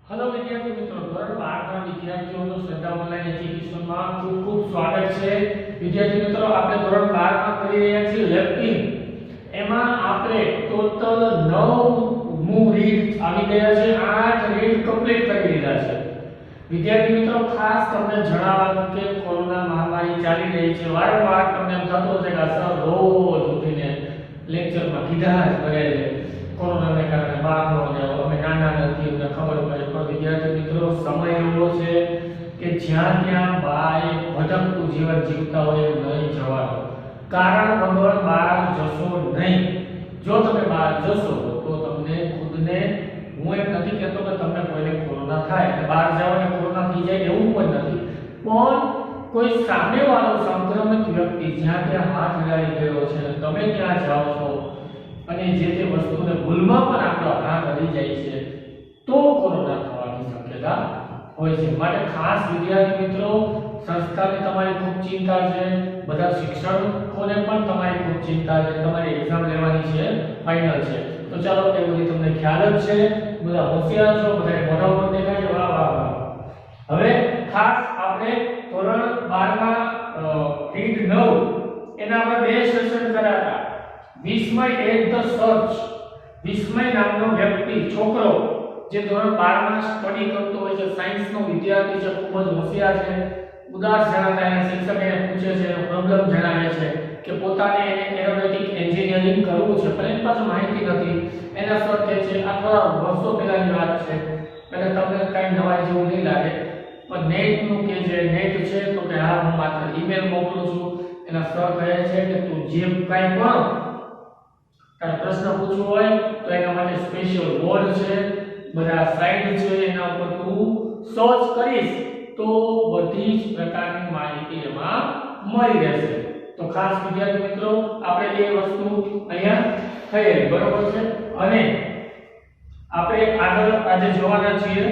Hello विद्यार्थी मित्रों, ધોરણ 12 ના વિદ્યાર્થીઓનું શ્રદ્ધા ઓનલાઈન એજ્યુકેશનમાં ખૂબ ખૂબ સ્વાગત છે। વિદ્યાર્થી મિત્રો, આપણે ધોરણ 12 માં કરી રહ્યા છીએ લેફ્ટિંગ। એમાં આપણે ટોટલ 9 મૂવ રીડ આવી ગયા છે, 8 રીડ કમ્પ્લીટ કરી લીધા છે। વિદ્યાર્થી મિત્રો, ખાસ તમને જણાવવાનું કે કોરોના મહામારી ચાલી રહી છે। વારંવાર તમને એમ થતું હશે કે સર રોજ ઉઠીને લેક્ચરમાં કીધા જ કરે છે કોરોનાને કારણે બહારનો ને અમે નાના નથી અમને ખબર પડે, પણ વિદ્યાર્થી મિત્રો સમય એવો છે કે જ્યાં ત્યાં બાય ભટકતું જીવન જીવતા હોય એવું નહીં જવાનું। કારણ વગર બહાર જશો નહીં। જો તમે બહાર જશો તો તમને ખુદને, હું એમ નથી કહેતો કે તમને કોઈને કોરોના થાય એટલે બહાર જાવ અને કોરોના થઈ જાય એવું પણ નથી, પણ કોઈ સામેવાળો સંક્રમિત વ્યક્તિ જ્યાં ત્યાં હાથ લગાડી ગયો છે અને તમે ત્યાં જાઓ છો અને જે તે વસ્તુને ભૂલમાં પણ આપણો હાથ અડી જાય છે તો કોરોના થવાની શક્યતા હોય છે। માટે ખાસ વિદ્યાર્થી મિત્રો, સંસ્થાને તમારી ખૂબ ચિંતા છે, બધા શિક્ષકોને પણ તમારી ખૂબ ચિંતા છે, તમારી એક્ઝામ લેવાની છે, ફાઇનલ છે, તો ચાલો એ બધી તમને ખ્યાલ જ છે, બધા હોશિયાર છો, બધા મોઢા ઉપર દેખાય છે, વાહ વાહ વાહ। હવે ખાસ આપણે ધોરણ 12 માં રીડ 9 એના આપણે બે સેશન કર્યા હતા। વિસ્મય એટ ધ સર્ચ, વિસ્મય નામનો વ્યક્તિ, છોકરો જે ધોરણ 12 માં સ્ટડી કરતો હોય છે, સાયન્સ નો વિદ્યાર્થી છે, ખૂબ જ હોશિયાર છે, ઉદાસ જણાતા એના શિક્ષક એને પૂછે છે, પ્રોબ્લેમ જણાવે છે કે પોતાને એને એરોનોટિક એન્જિનિયરિંગ કરવું છે પણ એની પાસે માહિતી નથી। એના સર કહે છે આ થોડા વર્ષો પહેલાની વાત છે એટલે તમને કઈ નવાઈ જેવું નહીં લાગે, પણ નેટ નું કે છે, નેટ છે તો કે હા હું માત્ર ઈમેલ મોકલું છું। એના સર કહે છે કે તું જે કઈ પણ તારે પ્રશ્ન પૂછવો હોય તો એના માટે સ્પેશિયલ બોર્ડ છે, બધા સાઇટ છે, એના ઉપર તું સર્ચ કરીશ તો બધી જ પ્રકારની માહિતી એમાં મળી રહેશે। તો ખાસ વિદ્યાર્થી મિત્રો, આપણે એ વસ્તુ અહીંયા થઈ બરોબર છે અને આપણે આગળ આજે જોવાના છીએ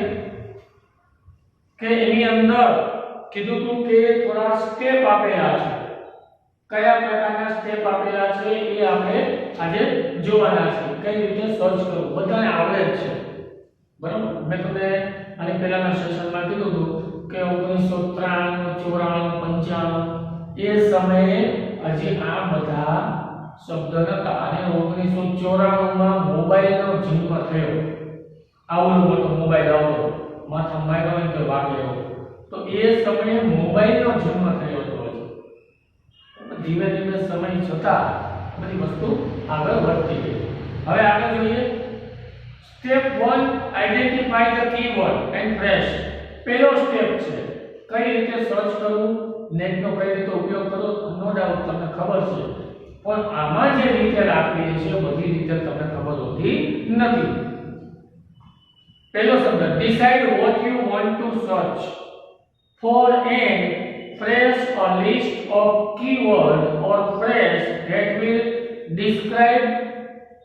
કે એની અંદર કીધું તું કે થોડા સ્ટેપ આપેલા છે, કયા પ્રકારના સ્ટેપ આપેલા છે એ આપણે આજે જોવાના છે। કઈ રીતે સર્ચ કરવું બધાને આવડે જ છે બરાબર। મેં તમને આની પહેલાના સેશનમાં કીધું હતું કે 1993 94 95 એ સમયે હજી આ બધા શબ્દ નતા અને 1994 માં મોબાઈલનો જન્મ થયો। આવડો મોટો મોબાઈલ આવતો, માથા માર્યો હોય તો વાગે એવો, તો એ સમયે મોબાઈલનો જન્મ થયો હતો। ધીમે ધીમે સમય જતા બધી વસ્તુ આગળ વધતી ગઈ। હવે આગળ જોઈએ step 1, identify the keyword and press. પહેલો સ્ટેપ છે કઈ રીતે સર્ચ કરવું, નેટનો કઈ રીતે ઉપયોગ કરવો, નો ડાઉટ તમને ખબર છે, પણ આમાં જે ડિટેલ આપેલી છે બધી ડિટેલ તમને ખબર હોતી નથી। પહેલો શબ્દ decide what you want two search for and press a list of keywords or phrase that will describe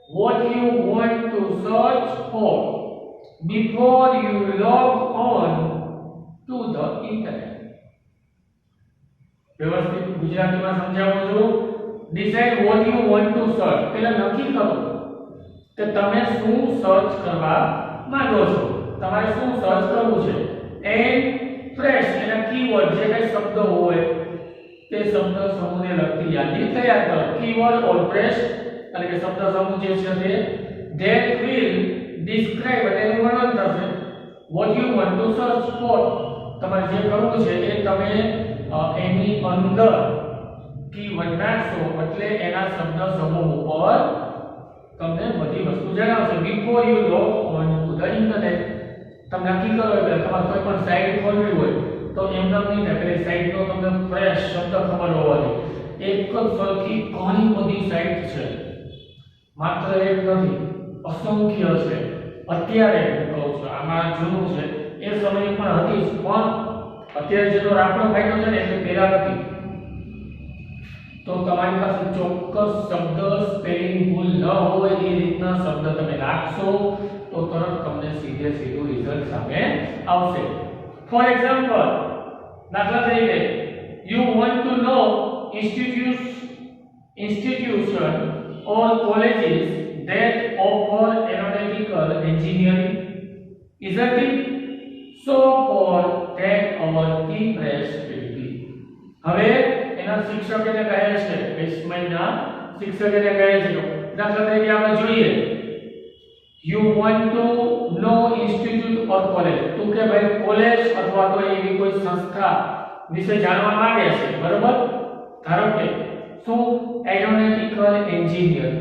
what you want to search for before you log on to the internet। વ્યવસ્થિત ગુજરાતીમાં સમજાવું છું। Decide what you want two search, પહેલા નક્કી કરો કે તમે શું સર્ચ કરવા માંગો છો, તમારે શું સર્ચ કરવું છે। એન્ડ ફ્રેશ એના કીવર્ડ જે કઈ શબ્દ હોય તે શબ્દ સમૂહને લગતી યાદી તૈયાર કરો। કીવર્ડ ઓર ફ્રેશ એટલે કે શબ્દ સમૂહ જે છે તે that will describe એટલે એનું વર્ણન કરશે what you want to search for, તમારે જે કરવું છે એ તમે એની અંદર કીવર્ડ નાખશો એટલે એના શબ્દ સમૂહ ઉપર તમને બધી વસ્તુ જણાવશે। before you log on to the internet, તમે નક્કી કરો એટલે તમારે કોઈ પણ સાઇટ ખોલવી હોય તો એમનેમ નહીં થાય, પેલી સાઇટનો તમને ફ્રેશ શબ્દ ખબર હોવા જોઈએ। એક જ સરખી ઘણી બધી સાઇટ છે, માત્ર એક નથી, અસંખ્ય છે। અત્યારે હું કહું છું આમાં જૂનું છે, એ સમયે પણ હતી પણ અત્યારે જેનો રાપડો ફાયદો છે ને એટલે પહેલા નથી, તો તમારી પાસે ચોક્કસ શબ્દ સ્પેલિંગ ભૂલ ન હોય એ રીતના શબ્દ તમે નાખશો તો તરત તમને સીધે સીધું રિઝલ્ટ સામે આવશે। ફોર એક્ઝામ્પલ, દાખલા તરીકે you want to know institution or colleges that offer aeronautical engineering isn't it? So for that our key phrase will be. હવે એના શિક્ષક એને કહે છે, વિસ્મયના શિક્ષક એને કહે છે, દાખલા તરીકે આપણે જોઈએ, you want to know institute or college, તો કે ભાઈ કોલેજ અથવા તો એવી કોઈ સંસ્થા વિશે જાણવા માંગે છે, બરોબર? ધારો કે શું એરોનોટિકલ એન્જિનિયર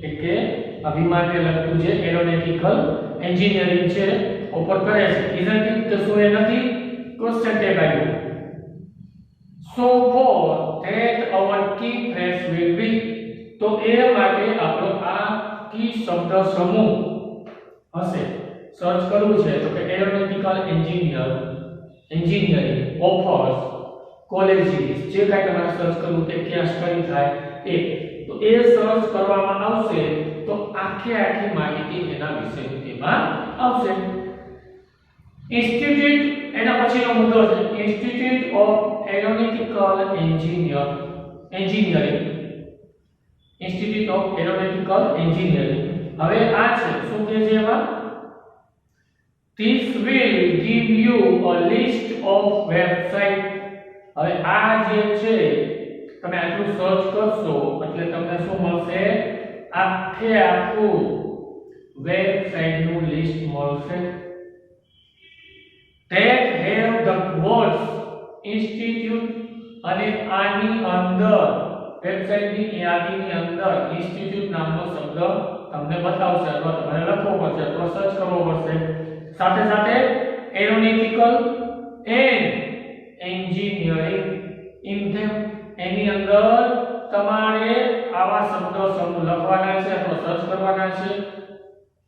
એટલે વિમાનને લગતું જે એરોનોટિકલ એન્જિનિયરિંગ છે ઓફર કરે છે, isn't it? કે શું એ નથી? ક્વેશ્ચન ટેગ આવ્યું. So for that our key phrase will be, તો એ માટે આપણો આ કી શબ્દ સમૂહ હશે. સર્ચ કરવું છે તો કે એરોનોટિકલ એન્જિનિયરિંગ ઓફર્સ કોલેજીસ, જે કાંઈ તમારે સર્ચ કરવું તે ક્યાં સ્ટડી થાય એ, તો એ સર્ચ કરવામાં આવશે તો આખી માહિતી એના વિશે તેમાં આવશે. ઇન્સ્ટિટ્યૂટ એના પછીનો મુદ્દો છે institute of aeronautical engineering, institute of aeronautical engineering. હવે આ છે શું કહે છે એમાં, this will give you a list of website. હવે આ જે છે તમે આટલું સર્ચ કરશો એટલે તમને શું મળશે, આખું વેબસાઇટ નું લિસ્ટ મળશે that have the words institute, અને આની અંદર વેબસાઇટની યાદીની અંદર ઇન્સ્ટિટ્યૂટ નામનો શબ્દ તમને બતાવશે અથવા તમારે લખવો પડશે અથવા સર્ચ કરવો પડશે. સાથે સાથે એરોનોટિકલ એન્ડ એન્જિનિયરિંગ ઇન ધેમ, એની અંદર તમારે આવા શબ્દો સમૂહ લખવાના છે અથવા સર્ચ કરવાના છે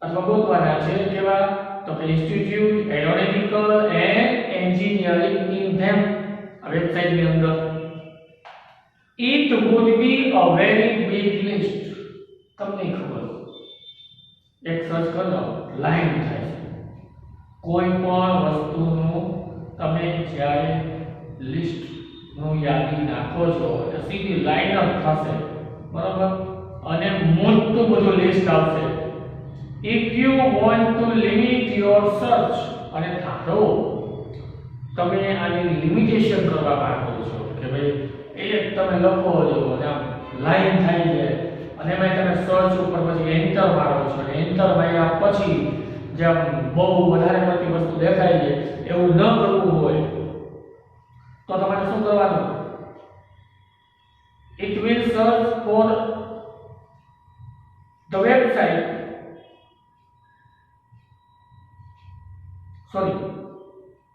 અથવા ગોતવાના છે. કેવા? તો કે institute aeronautical and engineering in them વેબસાઇટની અંદર. It would be a very big list. તમને ખબર એક સર્ચ કરો લાઈન થાય છે, કોઈ પણ વસ્તુનું તમે જ્યારે લિસ્ટ નું યાદી નાખો છો એટલે સીધી લાઈન અપ થશે, બરાબર? અને મોટું બધું લિસ્ટ આવશે. If you want to limit your search, અને ધારો તમે આની લિમિટેશન કરવા માંગો છો કે ભાઈ એક તમે લખો છો અને આમ લાઈન થાય છે અને એમાં તમે સર્ચ ઉપર પછી એન્ટર મારો છો અને એન્ટર માર્યા પછી જે આમ બહુ વધારે પડતી વસ્તુ દેખાય છે એવું ન કરવું હોય તો તમારે શું કરવાનું? It will search for the website. Sorry,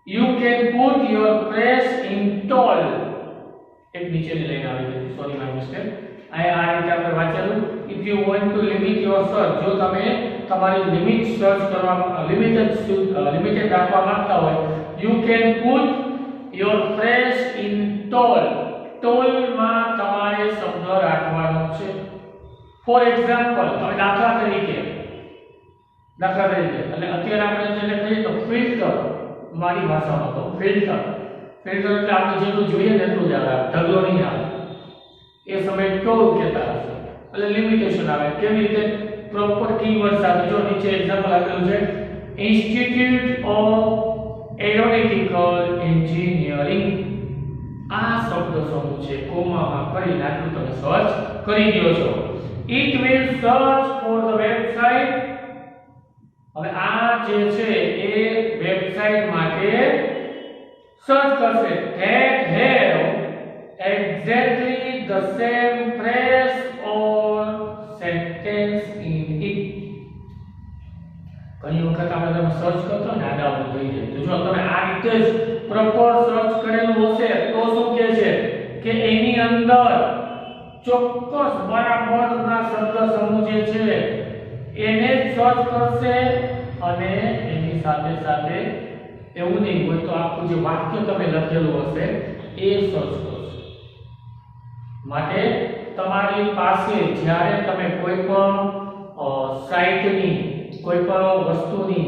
you can put your phrase in toll. એક નીચેની લાઈન આવી ગઈ, સોરી માય મિસ્ટેક. આ રીતે આપણે વાંચેલું. If you want to limit your search, જો તમે તમારી લિમિટ સર્ચ કરવા લિમિટેડ રાખવા માંગતા હોય, you can put your phrase in toll. toll માં તમારે શબ્દ રાખવાનો છે. ફોર એક્ઝામ્પલ, હવે દાખલા તરીકે એટલે અત્યારે આપણે જેને કહીએ તો ફિલ્ટર, મારી ભાષામાં તો ફિલ્ટર એટલે આપણે જેટલું જોઈએ ને એટલું જ આવે, ઢગલો નહીં આવે. એ સમયે ટોલ કહેતા હશે એટલે લિમિટેશન આવે. કેવી રીતે? પ્રોપર કીવર્ડ સાથે. જો નીચે એક્ઝામ્પલ આપેલું છે ઇન્સ્ટિટ્યૂટ ઓફ એરોનોટિકલ એન્જિનિયરિંગ, આ શબ્દ સમૂહ છે કોમામાં કરી નાખ્યું, તમે સર્ચ કરી દો છો. It will search for the website. હવે આ જે છે એ વેબસાઇટ માટે સર્ચ કરશે that have exactly the same phrase or sentence in it. ઘણી વખત આપણે તમે સર્ચ કરતો ને આડાવડું થઈ જાય, તો જો તમે આ રીતે જ પ્રોપર સર્ચ કરેલું હશે તો શું કહે છે કે એની અંદર ચોક્કસ બરાબરના શબ્દ સમૂહ જે છે એને સર્ચ કરશે અને એની સાથે સાથે એવું નહીં હોય તો આખું જે વાક્ય તમે લખેલું હશે એ સર્ચ કરશે. માટે તમારી પાસે જ્યારે તમે કોઈ પણ સાઇટની, કોઈ પણ વસ્તુની,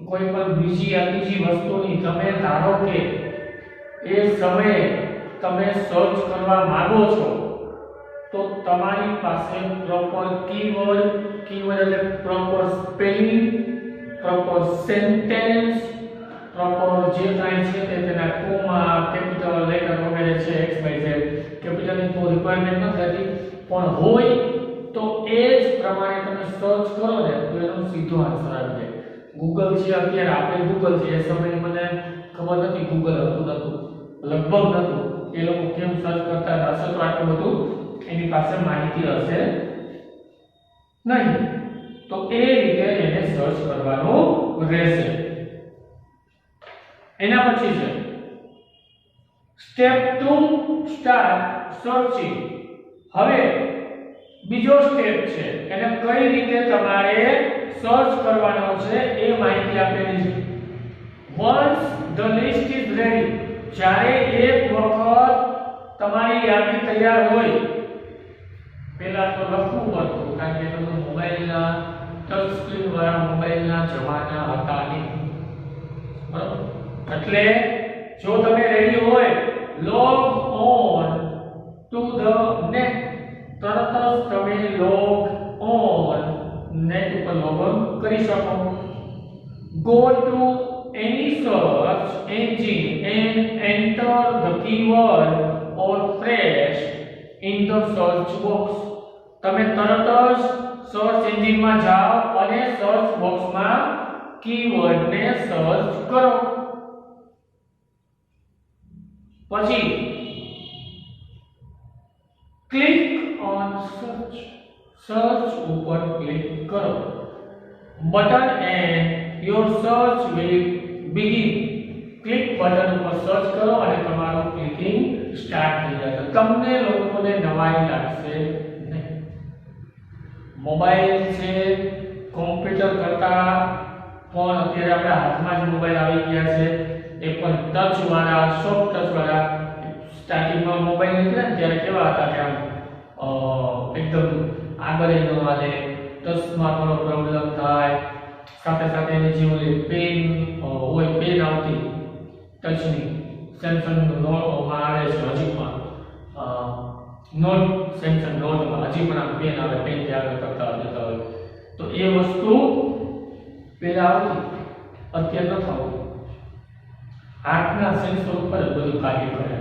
કોઈ પણ બીજી વસ્તુની તમે ધારો કે એ સમયે તમે સર્ચ કરવા માંગો છો તો તમારી પાસે પ્રોપર કીવર્ડ એટલે proper spelling proper sentence, proper જે કાંઈ છે તે તેના કોમા, કેપિટલ લેટર વગેરે છે x y z કેપિટલ ની કોઈ રિક્વાયરમેન્ટ નથી, પણ હોય તો એ જ પ્રમાણે તમે સર્ચ કરો ને તો એનો સીધો આન્સર આવી જાય. ગૂગલ છે અત્યારે આપણે ગૂગલ છે, એ સમયે મને ખબર નથી ગૂગલ હતું નતું, લગભગ નતું, એ લોકો કેમ સર્ચ કરતા હશે તો આટલું બધું એની પાસે માહિતી હશે નહીં, તો એ રીતે એને સર્ચ કરવાનું રહેશે. એના પછી છે સ્ટેપ 2 સ્ટાર્ટ સર્ચિંગ. હવે બીજો સ્ટેપ છે એને કઈ રીતે તમારે સર્ચ કરવાનો છે એ માહિતી આપેલી છે. once the list is ready, જ્યારે એક વખત તમારી યાદી તૈયાર હોય, પહેલા તો લખવું પડતું કારણ કે તમે મોબાઈલના ટચ સ્ક્રીન વાળા મોબાઈલના જમાના હતા નહીં, બરાબર? એટલે જો તમે રેડી હોય log on to the net, તરત જ તમે log on net ઉપર લોગિન કરી શકો. go to any search engine and enter the keyword or phrase in the search box. તમે તરત જ સર્ચ એન્જિનમાં જાઓ અને સર્ચ બોક્સમાં કીવર્ડ ને સર્ચ કરો. પછી ક્લિક ઓન સર્ચ, સર્ચ ઉપર ક્લિક કરો. Button and your search will begin. Click button ઉપર સર્ચ કરો અને તમારું ક્લિકિંગ સ્ટાર્ટ થઈ જશે. તમને લોકોને નવાઈ લાગશે નહીં. મોબાઈલ છે, કોમ્પ્યુટર કરતા પણ અત્યારે આપણા હાથમાં જ મોબાઈલ આવી ગયા છે, એ પણ ટચ વાળા, સોફ્ટ ટચ વાળા. સ્ટાર્ટિંગમાં મોબાઈલ નીકળ્યા ને ત્યારે કેવા હતા કે આમ એકદમ આગળ ન હાલે, ટચમાં થોડો પ્રોબ્લેમ થાય, સાથે સાથે એની જે ઓલી પેન હોય, પેન આવતી ટચની, સેમસંગનું નોટમાં આવે છે હજી પણ, નોટ સેમસંગ નોટમાં હજી પણ આ પેન આવે, પેનથી આગળ કરતા જતા હોય, તો એ વસ્તુ પહેલા આવતી, અત્યારે નથી આવતી. હાથના સેન્સર ઉપર જ બધું કાર્ય કરે.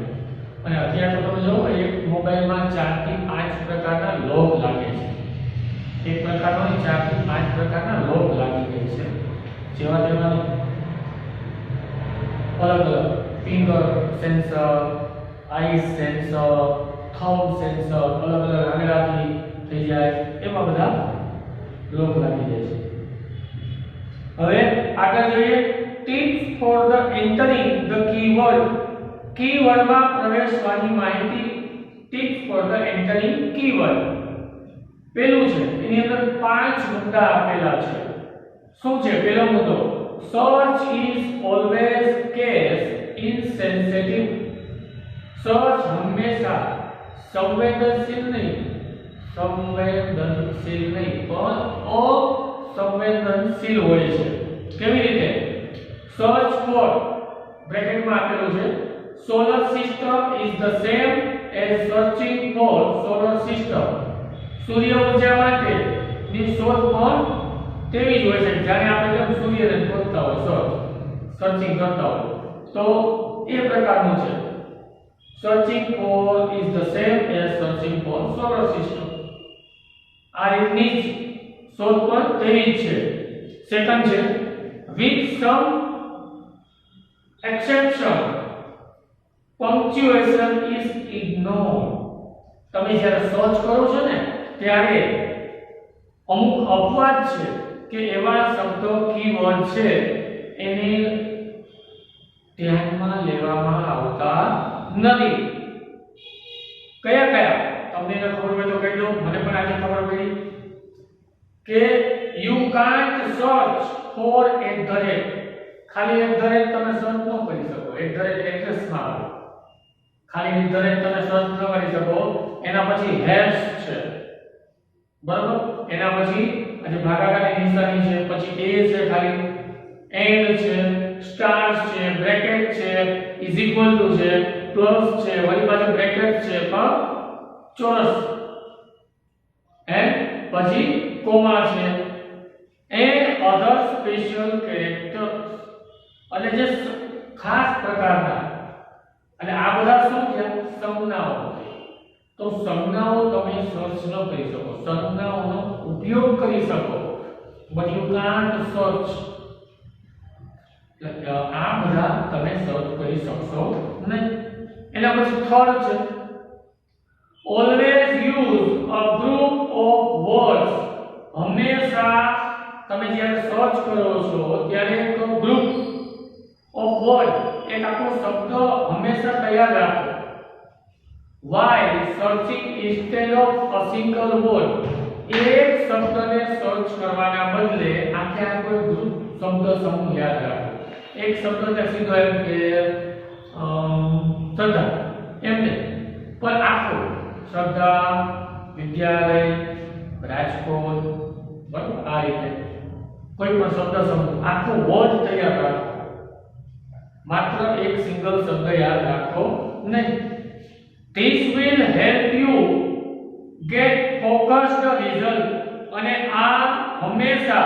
અને અત્યારે તો તમે જોવો એક મોબાઈલમાં 4 થી 5 પ્રકારના લોક લાગે છે. એક પ્રકારનો 4 થી 5 પ્રકારના લોક લાગી ગઈ છે. જેવા તેવા અલગ અલગ finger sensor, eyes sensor, thumb sensor, અલગ અલગ આંગળાથી થઈ જાય, એમાં બધા લોક લાગી જાય છે. હવે આગળ જોઈએ tips for the entering the keyword. કીવર્ડમાં પ્રવેશવાની માહિતી. Tips for the entering keyword. પહેલું છે એની અંદર 5 મુદ્દા આપેલા છે. શું છે પહેલો મુદ્દો? Search is always case insensitive. સર્ચ હંમેશા સંવેદનશીલ નહીં પણ અસંવેદનશીલ હોય છે. કેવી રીતે? સર્ચ ફોર બ્રેકેટમાં આપેલું છે solar system is the same as searching for solar system. સૂર્ય ઊર્જા માટે ની શોધ પણ તેવી જ હોય છે જ્યારે આપણે જેમ સૂર્યને શોધતા હોય, સર્ચિંગ કરતા હોય, તો એ પ્રકારનું છે. Searching for is the same as searching for solar system. આ રીતની શોધ પણ તેવી જ છે. સેકન્ડ છે with some exception punctuation is ignored. તમે જ્યારે સર્ચ કરો છો ને ત્યારે અમુક અપવાદ છે કે એવા શબ્દો કીવર્ડ છે એને ધ્યાનમાં લેવામાં આવતા નથી. કયા કયા તમને ન ખબર હોય તો કહી દો, મને પણ આજે ખબર પડી કે you can't search for @ ખાલી @ તમે સર્ચ ન કરી શકો. @ એડ્રેસમાં આવે. ખાલી @ તમે સર્ચ ન કરી શકો. એના પછી હેશ છે, બરાબર? એના પછી આજે ભાગાકારની નિશાની છે, પછી a છે, ખાલી એન્ડ છે, સ્ટાર્સ છે, બ્રેકેટ છે, ઇઝ ઇક્વલ ટુ છે, પ્લસ છે, વળી પાછું બ્રેકેટ છે પણ ચોરસ, પછી કોમા છે, એન્ડ other special characters અને જે ખાસ પ્રકારના અને આ બધા શું થયા સંજ્ઞાઓ તો સંજ્ઞાઓ તમે સર્ચ ન કરી શકો સંજ્ઞાઓનો ઉપયોગ કરી શકો but you can't search આ બધા તમે સર્ચ કરી શકશો નહીં એના પછી થર્ડ છે always use a group of words હંમેશા તમે જ્યારે સર્ચ કરો છો ત્યારે એક ગ્રુપ ઓફ વર્ડ એક આખો શબ્દ હંમેશા તૈયાર રાખો while searching instead of a single word એક શબ્દને સર્ચ કરવાના બદલે આખે આખો ગ્રુપ શબ્દ સમૂહ યાદ રાખો એક શબ્દને સીધો એમ કે શ્રદ્ધા એમને પણ આખો શ્રદ્ધા વિદ્યાલય રાજકોટ બરાબર આ રીતે કોઈ પણ શબ્દ સમૂહ આખો વર્ડ તૈયાર રાખો માત્ર એક સિંગલ શબ્દ યાદ રાખો નહીં this will help you get focused result અને આ હંમેશા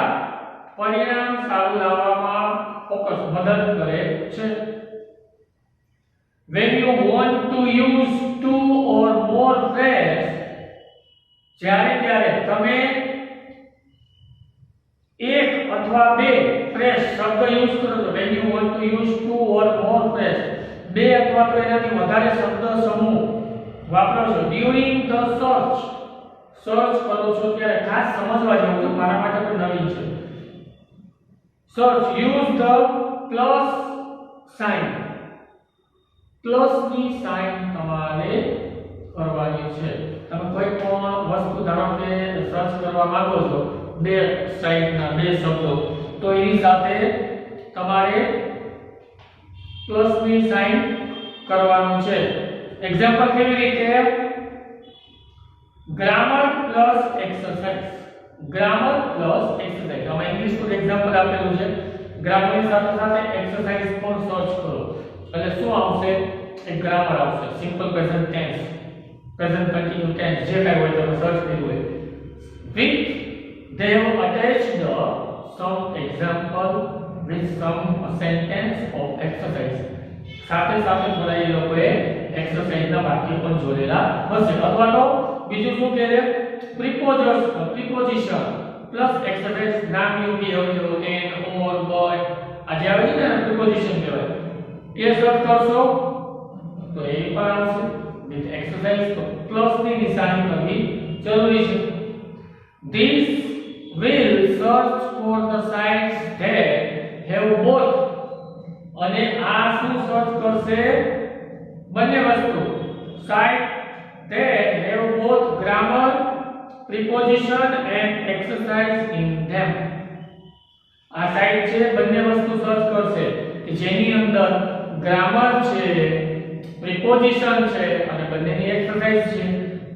પરિણામ સારું લાવવામાં ફોકસ મદદ કરે છે when you want to use two or more phrases જ્યારે ત્યારે તમે એક અથવા બે ફ્રેઝ શબ્દ યુઝ કરો છો when you want to use two or more phrases બે અથવા તો એનાથી વધારે શબ્દ સમૂહ વાપરો છો during the search કરો છો ત્યારે ખાસ સમજવા જેવું છે મારા માટે પણ નવીન છે search use the plus sign plus ની સાઇન તમારે કરવાની છે તમે કોઈ પણ વસ્તુ ધારો કે સર્ચ કરવા માંગો છો બે સાઇનના બે શબ્દો તો એની સાથે તમારે પ્લસ ની સાઇન કરવાનું છે એક્ઝામ્પલ કેવી રીતે ગ્રામર પ્લસ એક્સરસાઇઝ આમાં ઇંગ્લિશ નું એક્ઝામ્પલ આપેલું છે ગ્રામર ની સાથે સાથે એક્સરસાઇઝ પણ સર્ચ કરો એટલે શું આવશે એક ગ્રામર આવશે simple present tense present continue tense જે કાઈ હોય તમે સર્ચ કર્યું હોય with they have attached some example with some sentence of exercise સાથે સાથે થોડા એ લોકોએ એક્સરસાઇઝ ના વાક્ય પણ જોડેલા હશે અથવા તો બીજું શું કહે છે પ્રિપોઝિશન પ્લસ એક્સરસાઇઝ નામ you behaviour and or boy આ જે આવે છે ને પ્રિપોઝિશન કહેવાય એ સર્ચ કરશો તો એ પણ આવશે વિથ એક્સરસાઇઝ તો પ્લસ ની નિશાની કરવી જરૂરી છે this will search for the sites that have both અને આ શું સર્ચ કરશે બંને વસ્તુ site that have both grammar preposition and exercise in them આ સાઇટ છે બંને વસ્તુ સર્ચ કરશે કે જેની અંદર ગ્રામર છે પ્રિપોઝિશન છે અને બંનેની એક્સરસાઇઝ છે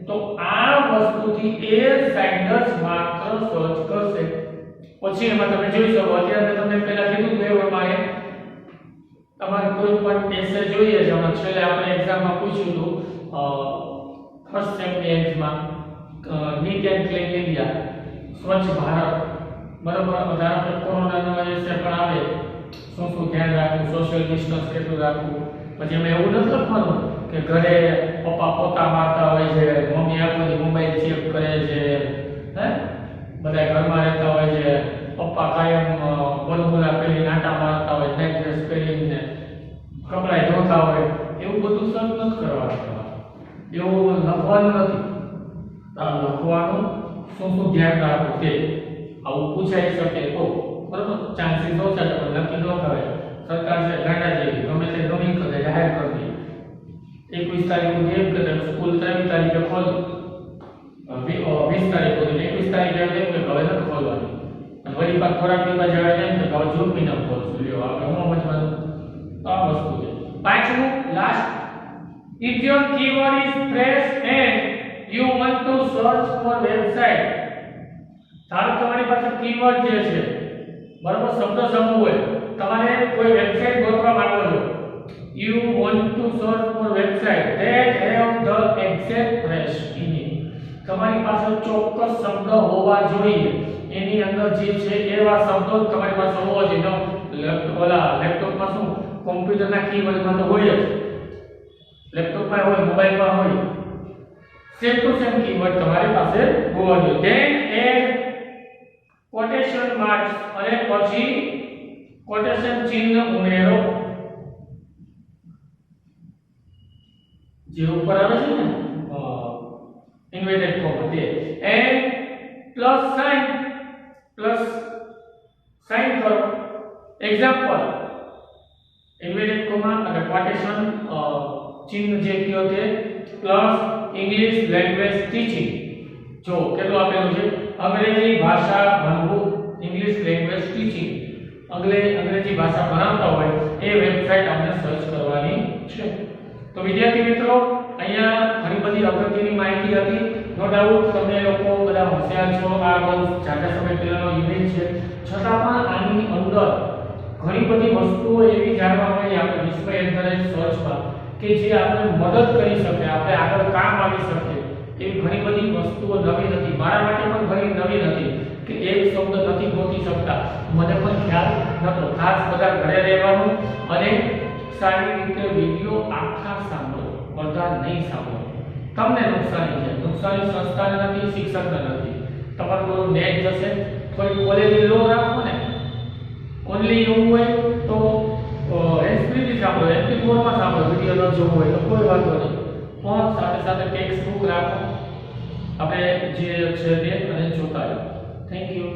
તો આ વસ્તુથી એ સાઇન્ડર્સ માત્ર સર્ચ કરશે પછી એમાં તમે જોઈ શકો અત્યારે તમને પહેલા કીધું હતું એ પ્રમાણે તમારે કોઈ પણ એસે જોઈએ છે હમણાં છેલ્લે આપણે એક્ઝામમાં પૂછ્યું હતું ફર્સ્ટ સેમ એક્ઝામમાં નીટ એન્ડ ક્લીન ઇન્ડિયા સ્વચ્છ ભારત બરાબર ધારો કે કોરોનાનો એસે પણ આવે શું ધ્યાન રાખવું સોશિયલ ડિસ્ટન્સ કેટલું રાખવું પછી એમાં એવું નથી લખવાનું કે ઘરે પપ્પા પોતા મારતા હોય છે મમ્મી આખો મોબાઈલ ચેક કરે છે હે બધા ઘરમાં રહેતા હોય છે પપ્પા કાયમ બોલબોલા પહેરી નાટા મારતા હોય નેક ડ્રેસ પહેરીને કપડાં ધોતા હોય એવું બધું સર્ચ નથી કરવાનું એવું લખવાનું નથી લખવાનું શું ધ્યાન રાખવું તે આવું પૂછાઈ શકે તો બરાબર ચાન્સીસ ઓછા છે પણ નક્કી ન કરાય સરકાર છે ગાંડા જેવી ગમે તે ગમી કરે જાહેર કરી દે 21 તારીખ સુધી એમ કે સ્કૂલ 23 તારીખે ખોલો 20 તારીખ સુધી 21 તારીખે એમ કે હવે નથી ખોલવાની અને વળી પાછ થોડાક દિવસ જવાય એમ કે હવે જૂન મહિના ખોલશું લ્યો આપણે હું સમજવાનું આ વસ્તુ છે પાંચમું last if your keyword is phrase and you want to search for website ધારો તમારી પાસે કીવર્ડ જે છે બરાબર શબ્દ સમૂહ હોય તમારે કોઈ વેબસાઈટ ગોતવા માંગો છો you want to search for website that have the exact phrase in it તમારી પાસે ચોક્કસ શબ્દ હોવા જોઈએ એની અંદર જે છે એવા શબ્દો જ તમારી પાસે હોવો જોઈએ. લેપટોપમાં શું કોમ્પ્યુટરના કીબોર્ડમાં તો હોય જ, લેપટોપમાં હોય, મોબાઈલમાં હોય, સેમ ટુ સેમ કીવર્ડ તમારી પાસે હોવા જોઈએ. ધેન એડ કોટેશન માર્ક્સ અને પછી કોટેશન ચિહ્ન ઉમેરો. જે ઉપર આવે છે ને ઇન્વર્ટેડ કોમા તે એન્ડ પ્લસ સાઇન કરો. એક્ઝામ્પલ ઇન્વર્ટેડ કોમા અને કોટેશન ચિહ્ન જે કયો તે પ્લસ ઇંગ્લિશ લેંગ્વેજ ટીચિંગ. જો કેટલું આપેલું છે, અંગ્રેજી ભાષા ભણવું, ઇંગ્લિશ લેંગ્વેજ ટીચિંગ, અંગ્રેજી ભાષા ભણાવતા હોય એ વેબસાઈટ આપણે સર્ચ કરવાની છે. તો વિદ્યાર્થી મિત્રો, અહીંયા ઘણી બધી અગત્યની માહિતી હતી. નો ડાઉટ તમે લોકો બધા હોશિયાર છો, આ બહુ જાજા સમય પહેલાનો ઇવેન્ટ છે, છતાં પણ આની અંદર ઘણી બધી વસ્તુઓ એવી જાણવા મળી આપણે વિશ્વ ઇન્ટરનેટ સર્ચમાં કે જે આપણે મદદ કરી શકે, આપણે આગળ કામ આવી શકે એવી ઘણી બધી વસ્તુઓ નવી હતી. મારા માટે પણ ઘણી નવી હતી કે એક શબ્દ નથી ગોતી શકતા, મને પણ ખ્યાલ નહોતો. ખાસ બધા ઘરે રહેવાનું અને સારી રીતે વિડિયો આખા સાંભળો, બધા નહીં સાંભળો. તમને નુકસાની છે, નુકસાની સંસ્થાને નથી, શિક્ષકને નથી. તમારું નેટ જશે, થોડી ક્વોલિટી લો રાખો ને. ઓનલી એવું હોય તો એસપીથી સાંભળો, MP4 માં સાંભળો, વિડિયો ન જોવો હોય તો કોઈ વાંધો નહીં. પણ સાથે સાથે ટેક્સ્ટ બુક રાખો, આપણે જે છે તે અને જોતા રહો. Thank you.